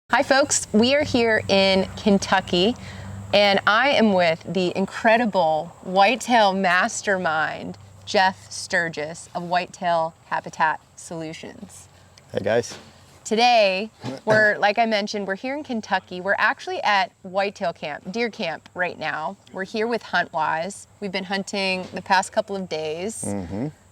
Hi folks, we are here in Kentucky and I am with the incredible whitetail mastermind, Jeff Sturgis of Whitetail Habitat Solutions. Hey guys. Today, like I mentioned, we're here in Kentucky. We're actually at whitetail camp, deer camp right now. We're here with HuntWise. We've been hunting the past couple of days.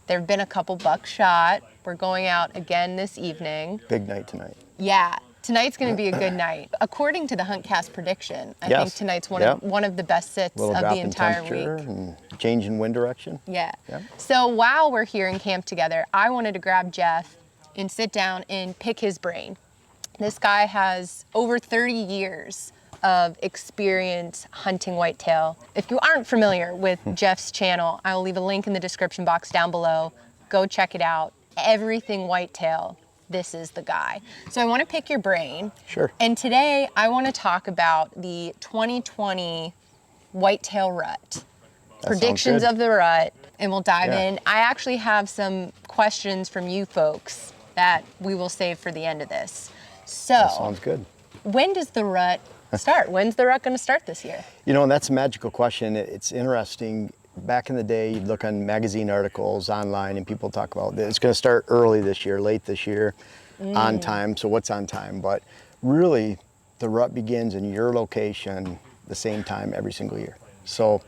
There have been a couple bucks shot. We're going out again this evening. Big night tonight. Yeah. Tonight's going to be a good night. According to the HuntCast prediction, I think tonight's one of the best sits of the entire week. And change in wind direction. Yeah. So while we're here in camp together, I wanted to grab Jeff and sit down and pick his brain. This guy has over 30 years of experience hunting whitetail. If you aren't familiar with Jeff's channel, I will leave a link in the description box down below. Go check it out. Everything whitetail. This is the guy. So I want to pick your brain. Sure. And today I want to talk about the 2020 whitetail rut. Predictions of the rut, and we'll dive in. I actually have some questions from you folks that we will save for the end of this. So that sounds good. When does the rut start? When's the rut going to start this year? You know, and that's a magical question. It's interesting. Back in the day, you'd look on magazine articles online and people talk about it's going to start early this year, late this year, on time. So what's on time? But really, the rut begins in your location the same time every single year. So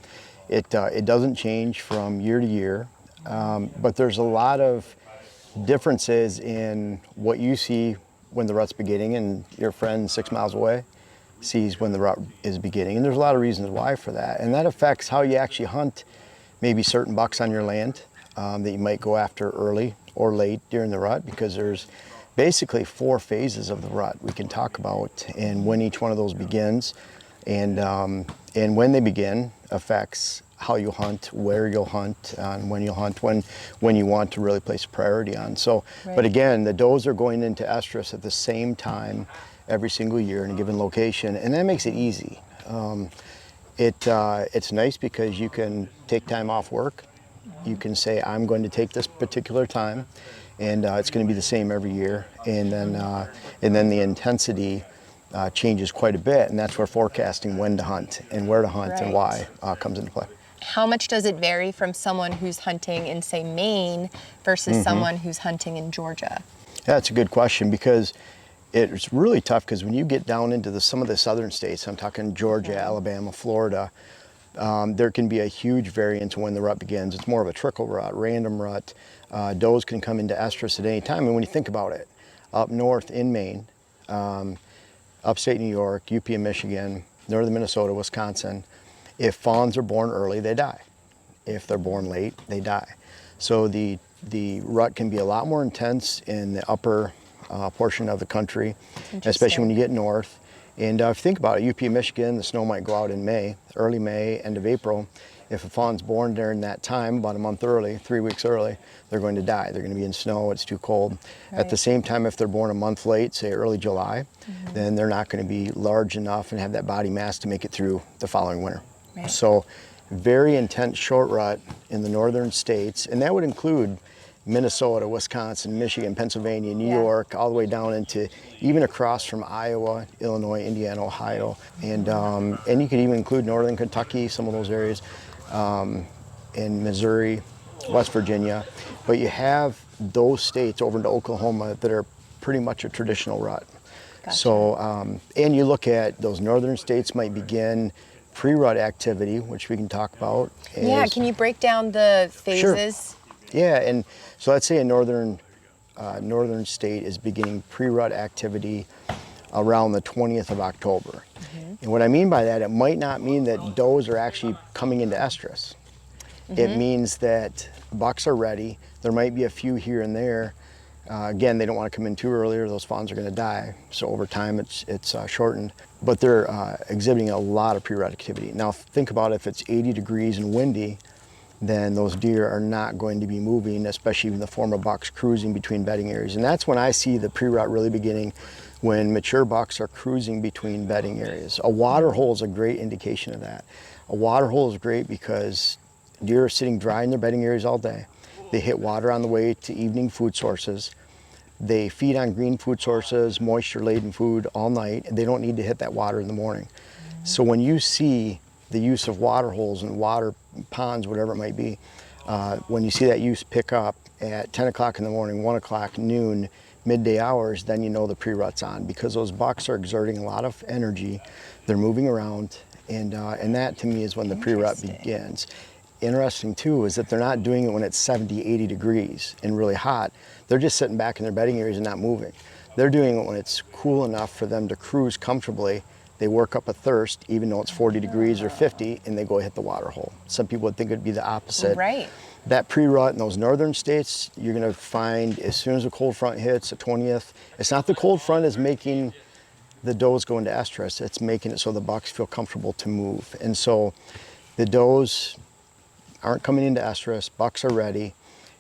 it doesn't change from year to year, but there's a lot of differences in what you see when the rut's beginning and your friend 6 miles away sees when the rut is beginning. And there's a lot of reasons why for that. And that affects how you actually hunt maybe certain bucks on your land that you might go after early or late during the rut, because there's basically 4 phases of the rut we can talk about, and when each one of those begins and when they begin affects how you'll hunt, where you'll hunt, and when you'll hunt, when you want to really place a priority on. So, but again, the does are going into estrus at the same time every single year in a given location, and that makes it easy. It's nice because you can take time off work. You can say, I'm going to take this particular time, and it's going to be the same every year. And then the intensity changes quite a bit, and that's where forecasting when to hunt and where to hunt and why comes into play. How much does it vary from someone who's hunting in, say, Maine versus someone who's hunting in Georgia? That's a good question, because it's really tough, because when you get down into some of the southern states, I'm talking Georgia, Alabama, Florida, there can be a huge variance when the rut begins. It's more of a trickle rut, random rut. Does can come into estrus at any time. And when you think about it, up north in Maine, upstate New York, UP and Michigan, northern Minnesota, Wisconsin, if fawns are born early, they die. If they're born late, they die. So the rut can be a lot more intense in the upper portion of the country, especially when you get north. And if you think about it, UP and Michigan, the snow might go out in May, early May, end of April. If a fawn's born during that time, about a month early, 3 weeks early, they're going to die. They're going to be in snow, it's too cold. At the same time, if they're born a month late, say early July, then they're not going to be large enough and have that body mass to make it through the following winter. So very intense short rut in the northern states, and that would include Minnesota, Wisconsin, Michigan, Pennsylvania, New York, all the way down into even across from Iowa, Illinois, Indiana, Ohio, and you could even include northern Kentucky, some of those areas, in Missouri, West Virginia. But you have those states over into Oklahoma that are pretty much a traditional rut. So, and you look at those northern states might begin pre-rut activity, which we can talk about. Can you break down the phases? Yeah, and so let's say a northern state is beginning pre-rut activity around the 20th of October. And what I mean by that, it might not mean that does are actually coming into estrus. It means that bucks are ready. There might be a few here and there. Again, they don't want to come in too early or those fawns are going to die. So over time, it's shortened. But they're exhibiting a lot of pre-rut activity. Now think about if it's 80 degrees and windy, then those deer are not going to be moving, especially in the form of bucks cruising between bedding areas. And that's when I see the pre-rut really beginning, when mature bucks are cruising between bedding areas. A water hole is a great indication of that. A water hole is great because deer are sitting dry in their bedding areas all day. They hit water on the way to evening food sources. They feed on green food sources, moisture-laden food all night, and they don't need to hit that water in the morning. So when you see the use of water holes and water ponds, whatever it might be, when you see that use pick up at 10 o'clock in the morning, 1 o'clock, noon, midday hours, then you know the pre-rut's on, because those bucks are exerting a lot of energy. They're moving around, and that to me is when the pre-rut begins. Interesting too is that they're not doing it when it's 70, 80 degrees and really hot. They're just sitting back in their bedding areas and not moving. They're doing it when it's cool enough for them to cruise comfortably. They work up a thirst, even though it's 40 degrees or 50, and they go hit the water hole. Some people would think it'd be the opposite. Right. That pre-rut in those northern states, you're gonna find as soon as the cold front hits, the 20th, it's not the cold front is making the does go into estrus, it's making it so the bucks feel comfortable to move. And so the does aren't coming into estrus, bucks are ready,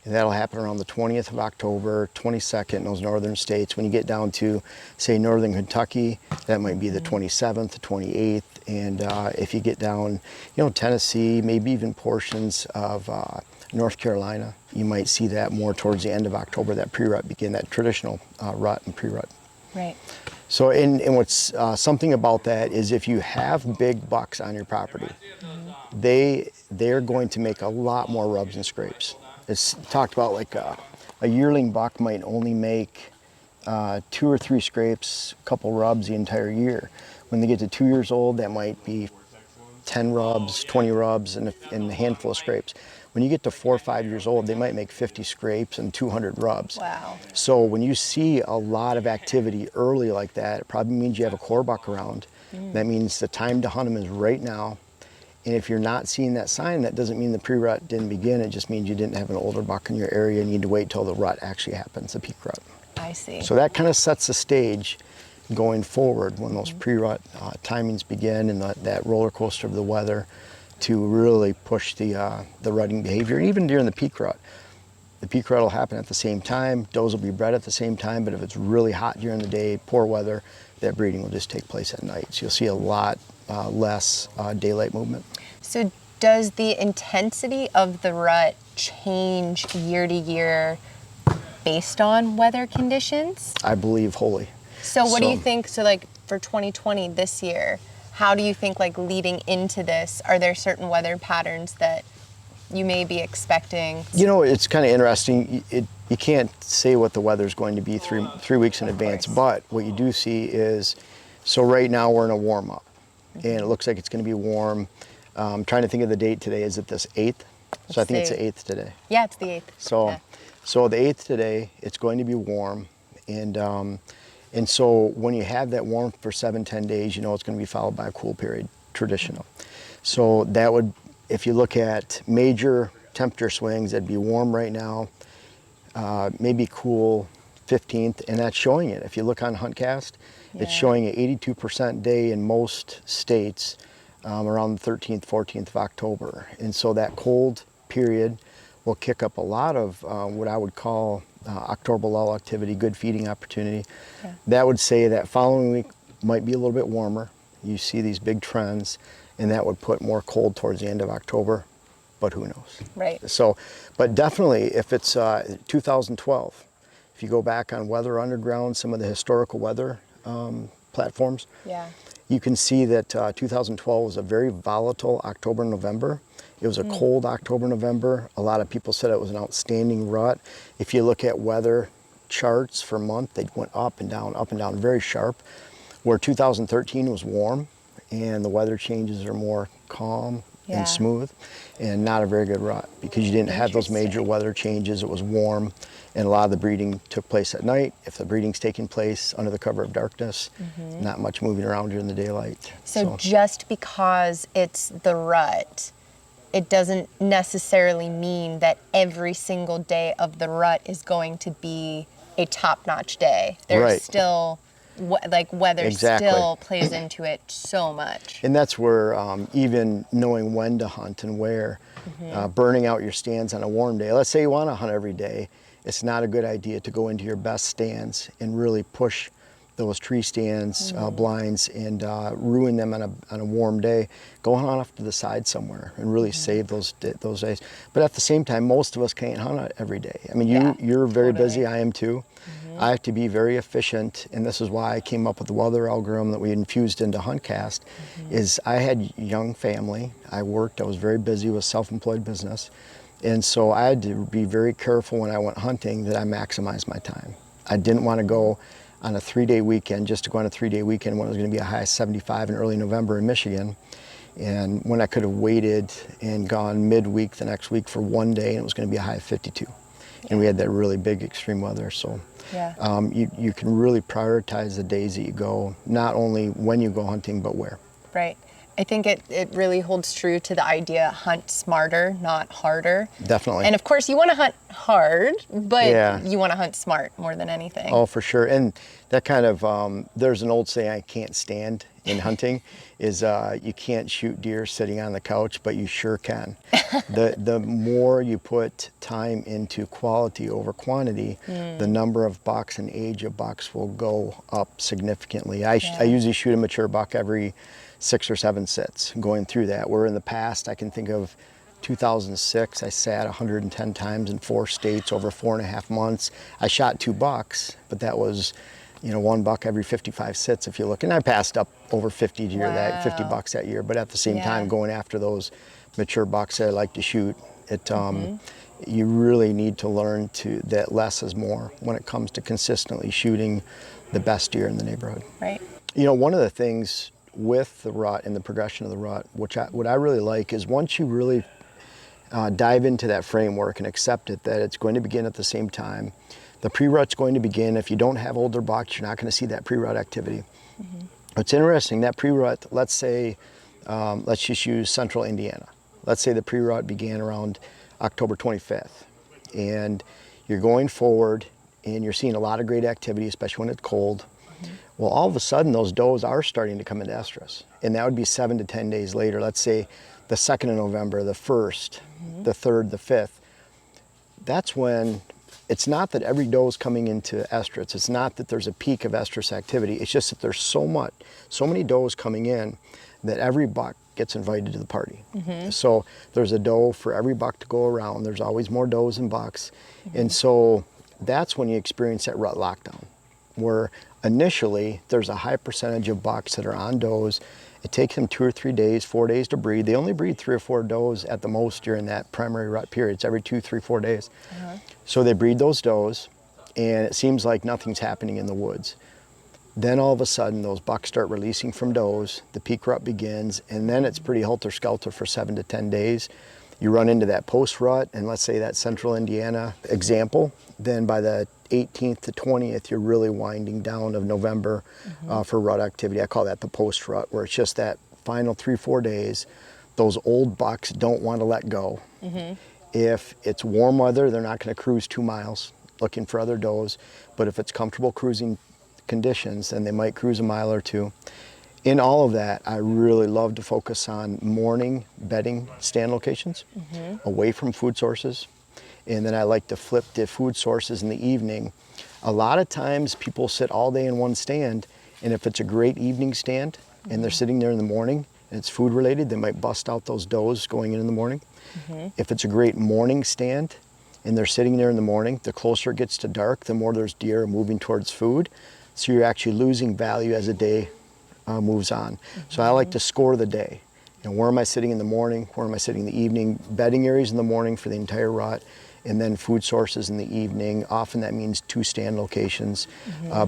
and that'll happen around the 20th of October, 22nd in those northern states. When you get down to, say, northern Kentucky, that might be the 27th, the 28th, and if you get down, Tennessee, maybe even portions of North Carolina, you might see that more towards the end of October, that pre-rut begin, that traditional rut and pre-rut. Right. So, and what's something about that is if you have big bucks on your property, they're going to make a lot more rubs and scrapes. It's talked about like a yearling buck might only make 2 or 3 scrapes, a couple rubs the entire year. When they get to 2 years old, that might be 10 rubs, 20 rubs, and a handful of scrapes. When you get to 4 or 5 years old, they might make 50 scrapes and 200 rubs. Wow. So when you see a lot of activity early like that, it probably means you have a core buck around. That means the time to hunt them is right now. And if you're not seeing that sign, that doesn't mean the pre-rut didn't begin. It just means you didn't have an older buck in your area and you need to wait till the rut actually happens, the peak rut. I see. So that kind of sets the stage going forward when those pre-rut timings begin, and that roller coaster of the weather to really push the rutting behavior. And even during the peak rut will happen at the same time. Does will be bred at the same time, but if it's really hot during the day, poor weather, that breeding will just take place at night. So you'll see a lot less daylight movement. So does the intensity of the rut change year to year based on weather conditions? I believe wholly. So what do you think, so like for 2020 this year, how do you think like leading into this, are there certain weather patterns that you may be expecting? It's kind of interesting. You can't say what the weather's going to be three weeks in advance, but what you do see is, so right now we're in a warm up, and it looks like it's going to be warm. I'm trying to think of the date today. Is it this 8th? So I think it's the 8th today. Yeah, it's the 8th. So, yeah. So the 8th today, it's going to be warm, and so when you have that warmth for 7-10 days, it's going to be followed by a cool period, traditional. So that would, if you look at major temperature swings, that'd be warm right now, maybe cool 15th, and that's showing it. If you look on HuntCast, it's showing an 82% day in most states around the 13th, 14th of October. And so that cold period will kick up a lot of what I would call October lull activity, good feeding opportunity. Yeah. That would say that following week might be a little bit warmer. You see these big trends, and that would put more cold towards the end of October, but who knows? Right. So, but definitely if it's 2012, if you go back on Weather Underground, some of the historical weather platforms, you can see that 2012 was a very volatile October, November. It was a cold October, November. A lot of people said it was an outstanding rut. If you look at weather charts for month, they went up and down, very sharp. Where 2013 was warm, and the weather changes are more calm and smooth, and not a very good rut because you didn't have those major weather changes. It was warm, and a lot of the breeding took place at night. If the breeding's taking place under the cover of darkness, not much moving around during the daylight. So just because it's the rut, it doesn't necessarily mean that every single day of the rut is going to be a top-notch day. There's still, weather still plays into it so much. And that's where even knowing when to hunt and where, burning out your stands on a warm day. Let's say you want to hunt every day. It's not a good idea to go into your best stands and really push those tree stands, blinds, and ruin them on a warm day. Go on off to the side somewhere and really save those days. But at the same time, most of us can't hunt every day. I mean, you're very busy. I am too. I have to be very efficient, and this is why I came up with the weather algorithm that we infused into HuntCast, is I had young family, I worked, I was very busy with self-employed business, and so I had to be very careful when I went hunting that I maximized my time. I didn't want to go on a 3-day weekend, just to go on a 3-day weekend when it was going to be a high of 75 in early November in Michigan, and when I could have waited and gone midweek the next week for 1 day and it was going to be a high of 52. And we had that really big extreme weather, so you can really prioritize the days that you go, not only when you go hunting, but where. Right. I think it really holds true to the idea, hunt smarter, not harder. Definitely. And of course, you want to hunt hard, but Yeah. you want to hunt smart more than anything. Oh, for sure. And that kind of, there's an old saying I can't stand in hunting, is you can't shoot deer sitting on the couch, but you sure can. The more you put time into quality over quantity, the number of bucks and age of bucks will go up significantly. I usually shoot a mature buck every 6 or 7 sits going through that, where in the past I can think of 2006, I sat 110 times in 4 states over 4.5 months. I shot 2 bucks, but that was, 1 buck every 55 sits if you look. And I passed up over 50 year that 50 bucks that year, but at the same time going after those mature bucks that I like to shoot, it you really need to learn that less is more when it comes to consistently shooting the best deer in the neighborhood. Right. One of the things with the rut and the progression of the rut, what I really like is once you really dive into that framework and accept it, that it's going to begin at the same time. The pre-rut's going to begin. If you don't have older bucks, you're not going to see that pre-rut activity. It's interesting, that pre-rut, let's say, let's just use central Indiana. Let's say the pre-rut began around October 25th, and you're going forward and you're seeing a lot of great activity, especially when it's cold. Well, all of a sudden, those does are starting to come into estrus, and that would be 7 to 10 days later. Let's say the 2nd of November, the 1st, the 3rd, the 5th. That's when it's not that every doe is coming into estrus. It's not that there's a peak of estrus activity. It's just that there's so many does coming in that every buck gets invited to the party. So there's a doe for every buck to go around. There's always more does than bucks, and so that's when you experience that rut lockdown, where initially there's a high percentage of bucks that are on does. It takes them 2 or 3 days, 4 days to breed. They only breed 3 or 4 does at the most during that primary rut period. It's every 2, 3, 4 days. So they breed those does, and it seems like nothing's happening in the woods. Then all of a sudden those bucks start releasing from does, the peak rut begins, and then it's pretty helter-skelter for 7 to 10 days. You run into that post-rut, and let's say that central Indiana example, then by the 18th to 20th, you're really winding down of November for rut activity. I call that the post-rut, where it's just that final 3-4 days. Those old bucks don't want to let go. If it's warm weather, they're not going to cruise 2 miles looking for other does, but if it's comfortable cruising conditions, then they might cruise a mile or 2. In all of that, I really love to focus on morning bedding stand locations, away from food sources. And then I like to flip the food sources in the evening. A lot of times people sit all day in one stand, and if it's a great evening stand and they're sitting there in the morning and it's food related, they might bust out those does going in the morning. If it's a great morning stand and they're sitting there in the morning, the closer it gets to dark, the more there's deer moving towards food. So you're actually losing value as the day moves on. So I like to score the day. Where am I sitting in the morning? Where am I sitting in the evening? Bedding areas in the morning for the entire rut, and then food sources in the evening. Often that means 2 stand locations.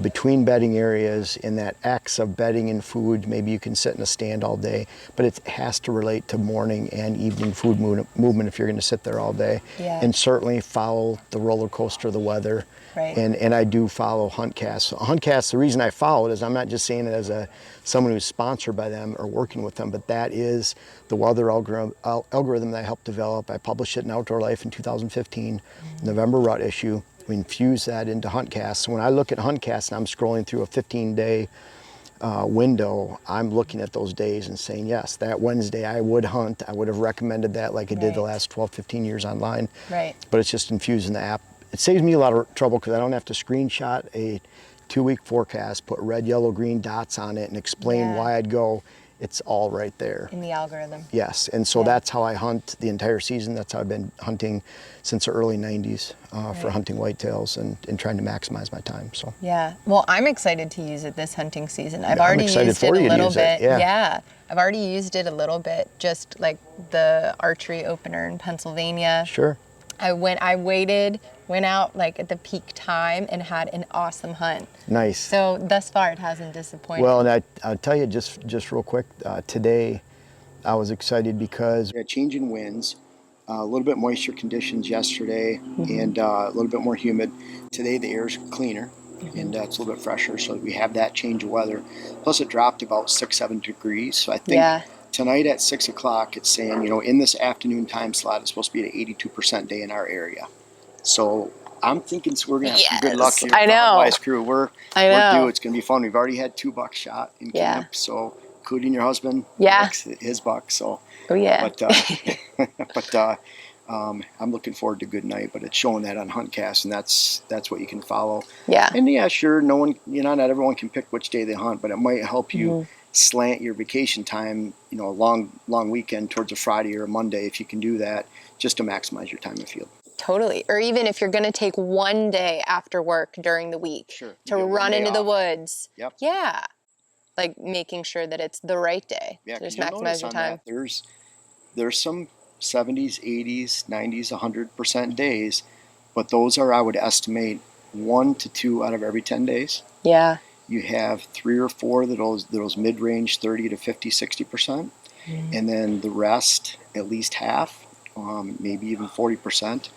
Between bedding areas, in that X of bedding and food, maybe you can sit in a stand all day, but it has to relate to morning and evening food movement if you're going to sit there all day. And certainly follow the roller coaster of the weather. And I do follow HuntCast. So HuntCast, the reason I follow it is I'm not just saying it as someone who's sponsored by them or working with them, but that is the weather algorithm that I helped develop. I published it in Outdoor Life in 2015, November rut issue. We infused that into HuntCast. So when I look at HuntCast and I'm scrolling through a 15-day window, I'm looking at those days and saying, yes, that Wednesday I would hunt. I would have recommended that like I did the last 12, 15 years online. But it's just infused in the app. It saves me a lot of trouble because I don't have to screenshot a 2-week forecast, put red, yellow, green dots on it, and explain why I'd go. it's all right there. In the algorithm. Yes, and so that's how I hunt the entire season. That's how I've been hunting since the early 90s for hunting whitetails and trying to maximize my time. So yeah, well, I'm excited to use it this hunting season. I've I'm already excited used it for a you to little use it, bit. yeah. I've already used it a little bit, just like the archery opener in Pennsylvania. Sure. I waited, went out like at the peak time and had an awesome hunt. Nice. So thus far it hasn't disappointed. Well, and I'll tell you just real quick, today I was excited because we had change in winds, a little bit moisture conditions yesterday, and a little bit more humid. Today the air's cleaner, and it's a little bit fresher, so we have that change of weather. Plus it dropped about 6-7 degrees, so I think tonight at 6 o'clock it's saying, in this afternoon time slot it's supposed to be an 82% day in our area. So I'm thinking we're going to have some good luck here. I know. HuntWise crew, we're due. It's going to be fun. We've already had 2 bucks shot in camp, so including your husband, his buck. So, but I'm looking forward to a good night. But it's showing that on HuntCast, and that's what you can follow. Yeah. And sure, not everyone can pick which day they hunt, but it might help you slant your vacation time. A long weekend towards a Friday or a Monday, if you can do that, just to maximize your time in the field. Totally. Or even if you're going to take one day after work during the week to run into the woods. Yep. Yeah. Like making sure that it's the right day. Yeah, so just maximize your time. There's some 70s, 80s, 90s, 100% days, but those are, I would estimate, 1 to 2 out of every 10 days. Yeah. You have 3 or 4 that those mid-range 30 to 50, 60%, and then the rest, at least half, maybe even 40%,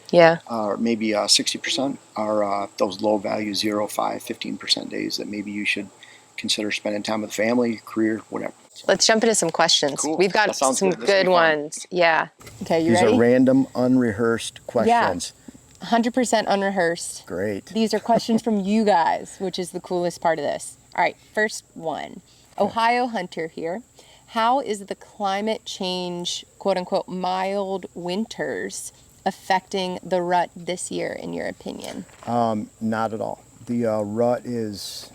or maybe 60% are those low value 0, 5, 15% days that maybe you should consider spending time with family, career, whatever. So. Let's jump into some questions. Cool. We've got some good ones. Yeah. Okay, you ready? These are random, unrehearsed questions. Yeah. 100% unrehearsed. Great. These are questions from you guys, which is the coolest part of this. All right, first one. Ohio Hunter here. How is the climate change, quote unquote, mild winters affecting the rut this year, in your opinion? Not at all. The rut is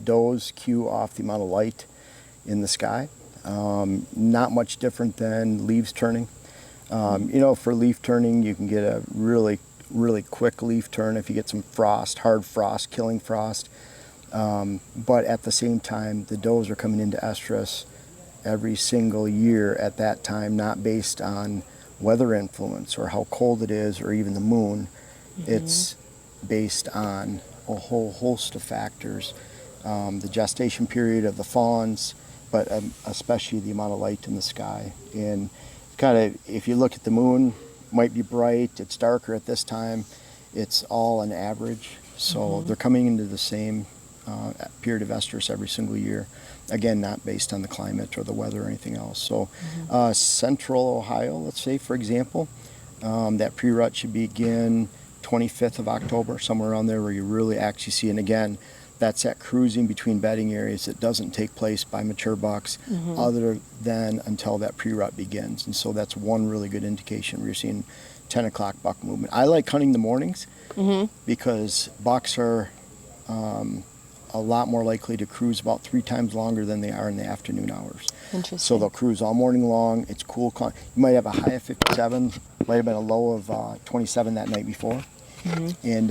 does cue off the amount of light in the sky. Not much different than leaves turning. For leaf turning, you can get a really quick leaf turn if you get some frost, hard frost, killing frost. But at the same time, the does are coming into estrus every single year at that time, not based on weather influence or how cold it is or even the moon. It's based on a whole host of factors. The gestation period of the fawns, but especially the amount of light in the sky. And kind of, if you look at the moon, might be bright, it's darker at this time, it's all an average. So they're coming into the same period of estrus every single year. Again, not based on the climate or the weather or anything else. So central Ohio, let's say, for example, that pre-rut should begin 25th of October, somewhere around there where you really actually see, and again, that's that cruising between bedding areas that doesn't take place by mature bucks other than until that pre-rut begins. And so that's one really good indication where you're seeing 10 o'clock buck movement. I like hunting the mornings because bucks are a lot more likely to cruise about 3 times longer than they are in the afternoon hours. Interesting. So they'll cruise all morning long. It's cool. You might have a high of 57, might have been a low of 27 that night before. And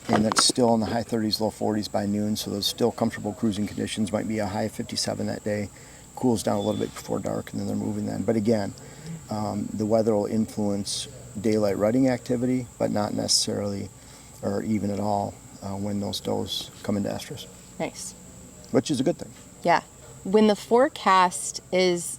that's still in the high 30s, low 40s by noon, so those still comfortable cruising conditions. Might be a high of 57 that day, cools down a little bit before dark, and then they're moving then. But again, the weather will influence daylight rutting activity, but not necessarily, or even at all, when those does come into estrus. Nice. Which is a good thing. Yeah. When the forecast is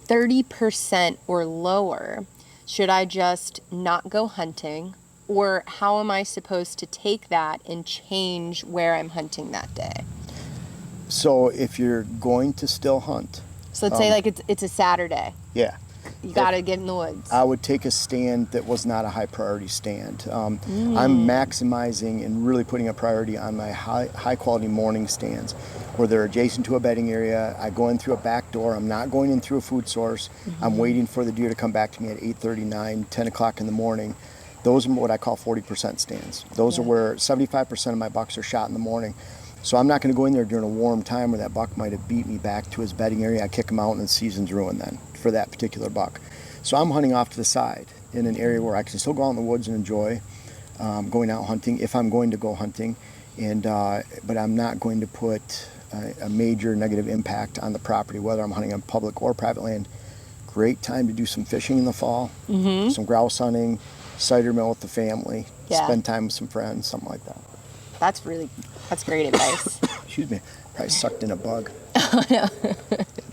30% or lower, should I just not go hunting? Or how am I supposed to take that and change where I'm hunting that day? So if you're going to still hunt. So let's say like it's a Saturday. Yeah. You got to get in the woods. I would take a stand that was not a high priority stand. I'm maximizing and really putting a priority on my high quality morning stands where they're adjacent to a bedding area. I go in through a back door. I'm not going in through a food source. I'm waiting for the deer to come back to me at 8:39, 10 o'clock in the morning. Those are what I call 40% stands. Those are where 75% of my bucks are shot in the morning. So I'm not going to go in there during a warm time where that buck might have beat me back to his bedding area. I kick him out and the season's ruined then for that particular buck. So I'm hunting off to the side in an area where I can still go out in the woods and enjoy going out hunting if I'm going to go hunting, and but I'm not going to put a major negative impact on the property, whether I'm hunting on public or private land. Great time to do some fishing in the fall, some grouse hunting, cider mill with the family, spend time with some friends, something like that. That's great advice. Excuse me, probably sucked in a bug. Oh no,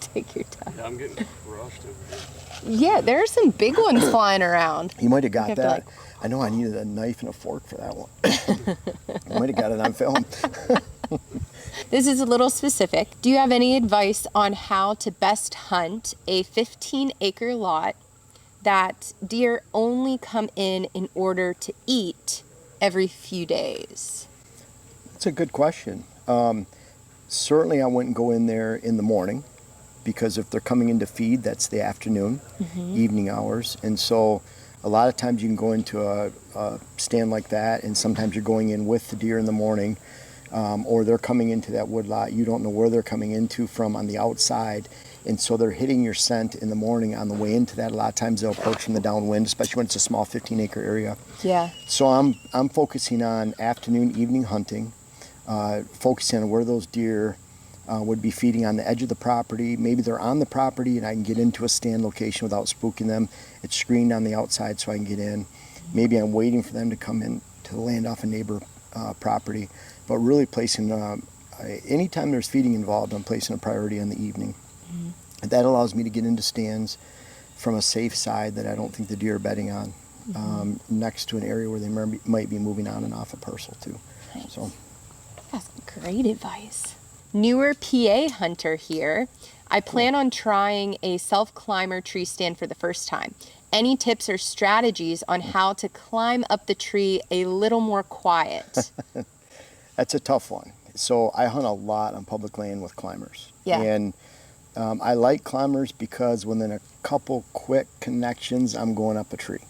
take your time. Yeah, I'm getting rushed over here. Yeah, there are some big ones flying around. You might have got have to, that. I know I needed a knife and a fork for that one. You might have got it on film. This is a little specific. Do you have any advice on how to best hunt a 15-acre lot that deer only come in order to eat every few days? That's a good question. Certainly I wouldn't go in there in the morning, because if they're coming in to feed, that's the afternoon, evening hours. And so a lot of times you can go into a stand like that, and sometimes you're going in with the deer in the morning, or they're coming into that wood lot. You don't know where they're coming into from on the outside, and so they're hitting your scent in the morning on the way into that. A lot of times they'll approach from the downwind, especially when it's a small 15-acre area. Yeah. So I'm focusing on afternoon, evening hunting, focusing on where those deer would be feeding on the edge of the property. Maybe they're on the property and I can get into a stand location without spooking them. It's screened on the outside so I can get in. Maybe I'm waiting for them to come in to land off a neighbor property. But really placing, anytime there's feeding involved, I'm placing a priority on the evening. That allows me to get into stands from a safe side that I don't think the deer are bedding on, next to an area where they might be moving on and off a parcel too. Nice. So That's great advice. Newer PA hunter here. I plan on trying a self-climber tree stand for the first time. Any tips or strategies on how to climb up the tree a little more quiet? that's a tough one. So I hunt a lot on public land with climbers. Yeah. And I like climbers because within a couple quick connections, I'm going up a tree.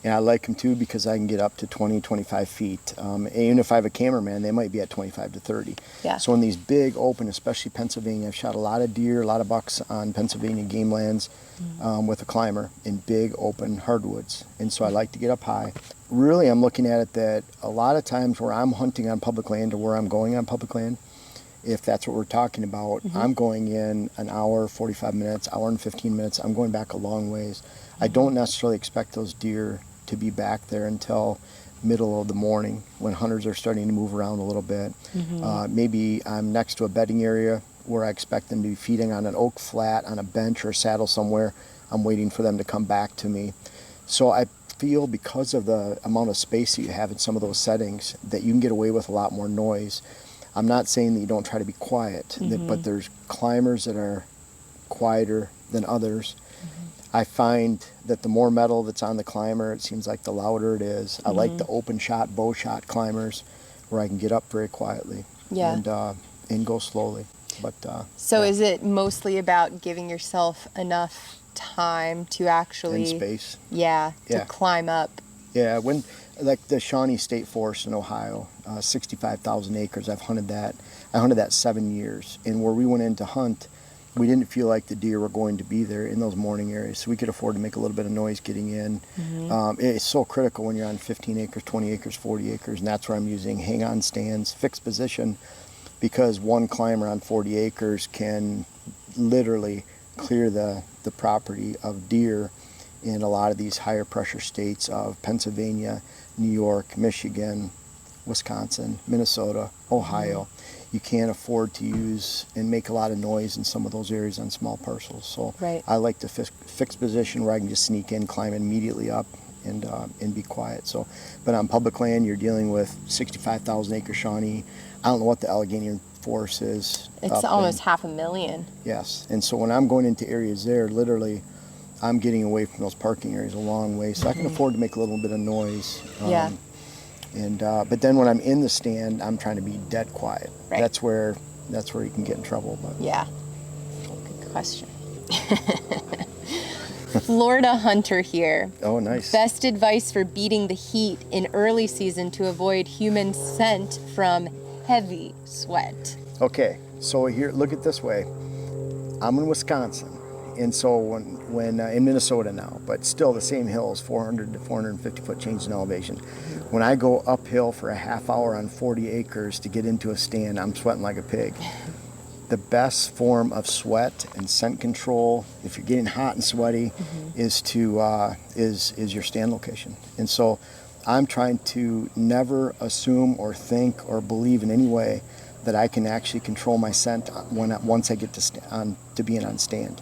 And I like them too because I can get up to 20, 25 feet. Even if I have a cameraman, they might be at 25 to 30. Yeah. So in these big open, especially Pennsylvania, I've shot a lot of deer, a lot of bucks on Pennsylvania game lands with a climber in big open hardwoods. And so I like to get up high. Really, I'm looking at it that a lot of times where I'm hunting on public land or where I'm going on public land, if that's what we're talking about, I'm going in an hour, 45 minutes, hour and 15 minutes. I'm going back a long ways. I don't necessarily expect those deer to be back there until middle of the morning when hunters are starting to move around a little bit. Maybe I'm next to a bedding area where I expect them to be feeding on an oak flat, on a bench or saddle somewhere. I'm waiting for them to come back to me. So I feel because of the amount of space that you have in some of those settings that you can get away with a lot more noise. I'm not saying that you don't try to be quiet, but there's climbers that are quieter than others. I find that the more metal that's on the climber, it seems like the louder it is. I like the open shot, bow shot climbers where I can get up very quietly and go slowly. But So is it mostly about giving yourself enough time to actually... in space. To climb up. Yeah, when like the Shawnee State Forest in Ohio, 65,000 acres, I've hunted that. I hunted that 7 years. And where we went in to hunt, we didn't feel like the deer were going to be there in those morning areas. So we could afford to make a little bit of noise getting in. It's so critical when you're on 15 acres, 20 acres, 40 acres. And that's where I'm using hang-on stands, fixed position, because one climber on 40 acres can literally clear the property of deer in a lot of these higher pressure states of Pennsylvania, New York, Michigan, Wisconsin, Minnesota, Ohio. You can't afford to use and make a lot of noise in some of those areas on small parcels. So I like to fix position where I can just sneak in, climb immediately up, and be quiet. So, but on public land, you're dealing with 65,000 acre Shawnee. I don't know what the Allegheny forest is. It's almost 500,000. Yes, and so when I'm going into areas there, literally, I'm getting away from those parking areas a long way, so I can afford to make a little bit of noise. But then when I'm in the stand, I'm trying to be dead quiet. Right. That's where you can get in trouble. But Yeah. Good question. Florida hunter here. Oh, nice. Best advice for beating the heat in early season to avoid human scent from heavy sweat. Okay, so here, look at this way. I'm in Wisconsin, and so when in Minnesota now, but still the same hills, 400 to 450 foot change in elevation. When I go uphill for a half hour on 40 acres to get into a stand, I'm sweating like a pig. The best form of sweat and scent control, if you're getting hot and sweaty, is your stand location. And so I'm trying to never assume or think or believe in any way that I can actually control my scent once I get to being on stand.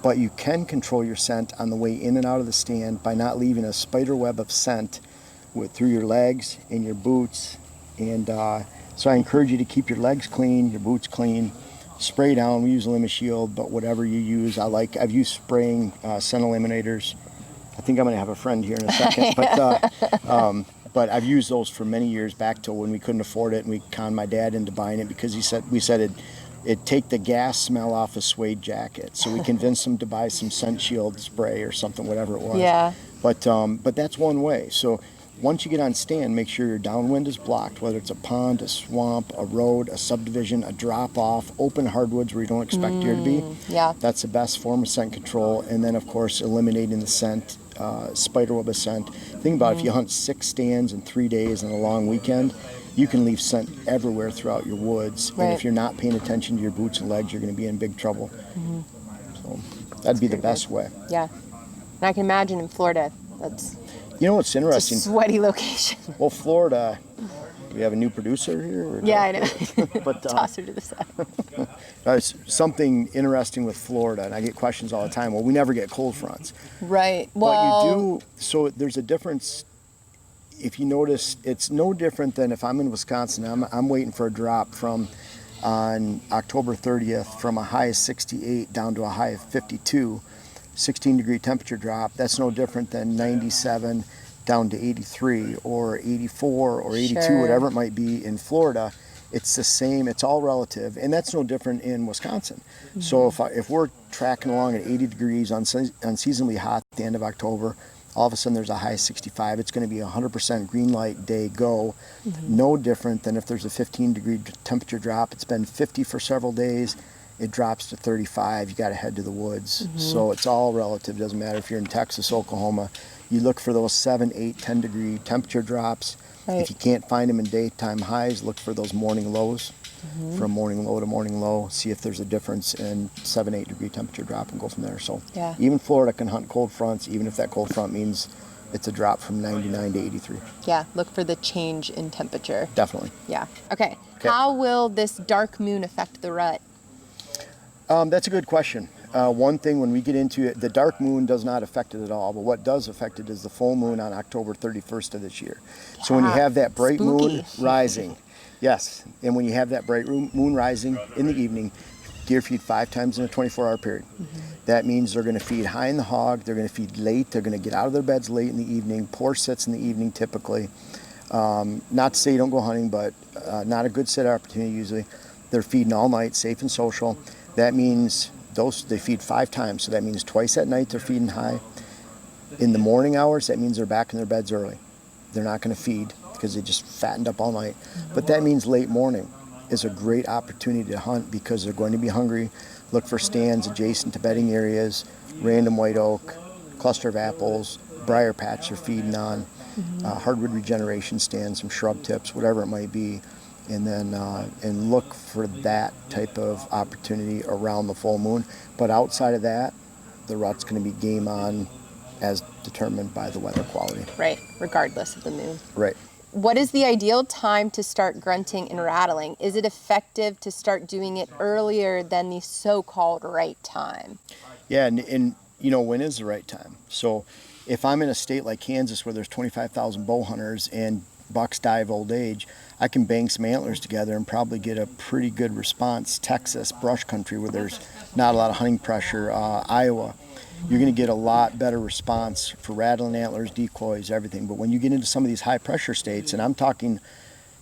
But you can control your scent on the way in and out of the stand by not leaving a spider web of scent through your legs and your boots. And so I encourage you to keep your legs clean, your boots clean. Spray down. We use Limit Shield, but whatever you use, I've used spraying scent eliminators. I think I'm going to have a friend here in a second, but I've used those for many years back to when we couldn't afford it, and we conned my dad into buying it because we said it'd take the gas smell off a suede jacket. So we convinced him to buy some scent shield spray or something, whatever it was. Yeah. But that's one way. So once you get on stand, make sure your downwind is blocked, whether it's a pond, a swamp, a road, a subdivision, a drop-off, open hardwoods where you don't expect deer to be. Yeah. That's the best form of scent control. And then, of course, eliminating the scent, spider web of scent. Think about if you hunt 6 stands in 3 days and a long weekend, you can leave scent everywhere throughout your woods. Right. And if you're not paying attention to your boots and legs, you're going to be in big trouble. So that'd be the best way. Yeah. And I can imagine in Florida, that's You know what's it's a interesting? sweady location. Well, Florida, do we have a new producer here? Or Yeah, I know. But Toss her to the side. something interesting with Florida, and I get questions all the time. Well, we never get cold fronts. Right. But Well, you do, so there's a difference. If you notice, it's no different than if I'm in Wisconsin, I'm waiting for a drop on October 30th from a high of 68 down to a high of 52, 16-degree temperature drop. That's no different than 97 down to 83 or 84 or 82, Sure. whatever it might be in Florida. It's the same. It's all relative, and that's no different in Wisconsin. So if we're tracking along at 80 degrees unseasonably hot at the end of October, all of a sudden there's a high of 65. It's going to be 100% green light day go. No different than if there's a 15-degree temperature drop. It's been 50 for several days. It drops to 35. You got to head to the woods. So it's all relative. Doesn't matter if you're in Texas, Oklahoma. You look for those 7, 8, 10-degree temperature drops. Right. If you can't find them in daytime highs, look for those morning lows. From morning low to morning low, see if there's a difference in 7, 8 degree temperature drop and go from there. So Yeah. even Florida can hunt cold fronts, even if that cold front means it's a drop from 99 to 83. yeah, look for the change in temperature. Definitely. Yeah. Okay. How will this dark moon affect the rut? That's a good question. One thing when we get into it, the dark moon does not affect it at all, but what does affect it is the full moon on October 31st of this year. So when you have that bright moon Spooky. rising, yes, and when you have that bright moon rising in the evening, deer feed 5 times in a 24-hour period. That means they're going to feed high in the hog, they're going to feed late, they're going to get out of their beds late in the evening, poor sits in the evening typically. Not to say you don't go hunting, but not a good sit opportunity usually. They're feeding all night, safe and social. That means they feed 5 times, so that means twice at night they're feeding high. In the morning hours, that means they're back in their beds early. They're not going to feed because they just fattened up all night. But that means late morning is a great opportunity to hunt because they're going to be hungry. Look for stands adjacent to bedding areas, random white oak, cluster of apples, briar patch they're feeding on, hardwood regeneration stands, some shrub tips, whatever it might be. And then and look for that type of opportunity around the full moon. But outside of that, the rut's going to be game on as determined by the weather quality. Right, regardless of the moon. Right. What is the ideal time to start grunting and rattling? Is it effective to start doing it earlier than the so-called right time? Yeah, and you know, when is the right time? So if I'm in a state like Kansas where there's 25,000 bow hunters and bucks die of old age, I can bang some antlers together and probably get a pretty good response. Texas, brush country where there's not a lot of hunting pressure, Iowa, you're going to get a lot better response for rattling antlers, decoys, everything. But when you get into some of these high pressure states, and I'm talking,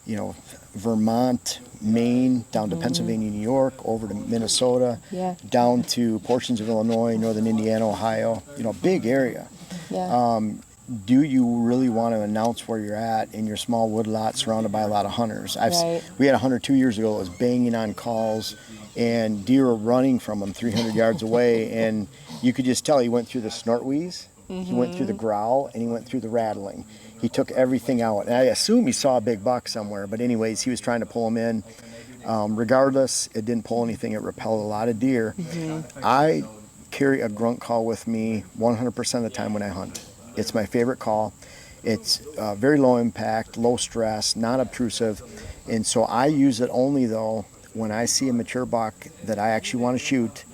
you know, Vermont, Maine, down to Pennsylvania, New York, over to Minnesota, down to portions of Illinois, northern Indiana, Ohio, you know, big area. Yeah. do you really want to announce where you're at in your small wood lot surrounded by a lot of hunters? Right. We had a hunter 2 years ago that was banging on calls, and deer were running from him 300 yards away, and you could just tell he went through the snort wheeze, he went through the growl, and he went through the rattling. He took everything out, and I assume he saw a big buck somewhere, but anyways, he was trying to pull him in. Regardless, it didn't pull anything. It repelled a lot of deer. I carry a grunt call with me 100% of the time when I hunt. It's my favorite call. It's very low impact, low stress, not obtrusive, and so I use it only though when I see a mature buck that I actually want to shoot,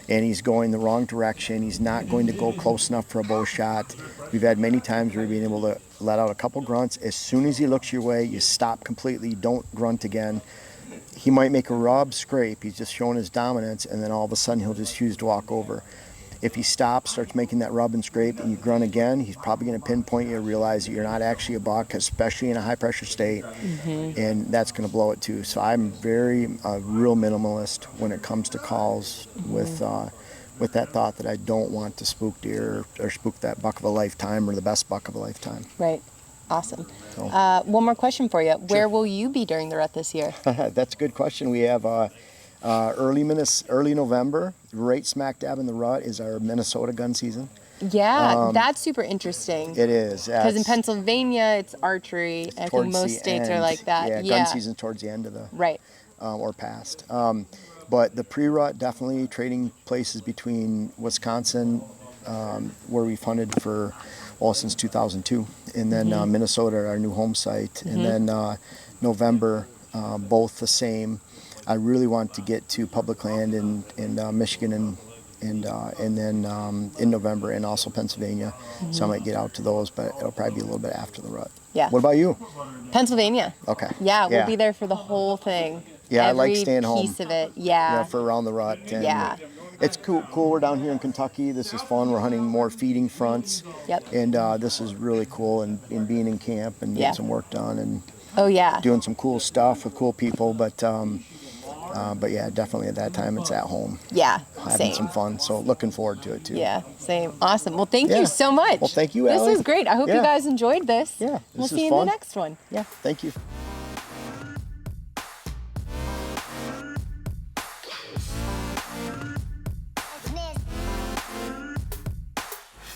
and he's going the wrong direction. He's not going to go close enough for a bow shot. We've had many times where we've been able to let out a couple grunts. As soon as he looks your way, you stop completely, don't grunt again. He might make a rub, scrape, he's just showing his dominance, and then all of a sudden he'll just choose to walk over. If he stops, starts making that rub and scrape, and you grunt again, he's probably going to pinpoint you, realize that you're not actually a buck, especially in a high pressure state, and that's going to blow it too. So I'm very real minimalist when it comes to calls, with that thought that I don't want to spook deer or spook that buck of a lifetime or the best buck of a lifetime. Right. Awesome. So. One more question for you. Where will you be during the rut this year? That's a good question. We have early November, right smack dab in the rut, is our Minnesota gun season. Yeah, that's super interesting. It is. Because in Pennsylvania, it's archery. I think most states are like that. Yeah, gun season towards the end of the right, or past. But the pre-rut, definitely trading places between Wisconsin, where we've hunted for since 2002, and then Minnesota, our new home site, and then November, both the same. I really want to get to public land in Michigan and then in November, and also Pennsylvania. So I might get out to those, but it'll probably be a little bit after the rut. Yeah. What about you? Pennsylvania. Okay. Yeah, we'll be there for the whole thing. Yeah, I Every like staying home. piece of it. Yeah. For around the rut. And Yeah. It's cool. We're down here in Kentucky. This is fun. We're hunting more feeding fronts. Yep. And this is really cool, and being in camp and getting some work done and doing some cool stuff with cool people. But yeah, definitely at that time it's at home. Yeah, having some fun. So looking forward to it too. Yeah, same. Awesome. Well, thank you so much. Well, thank you, Allie. This was great. I hope you guys enjoyed this. Yeah. We'll see you in the next one. Yeah. Thank you.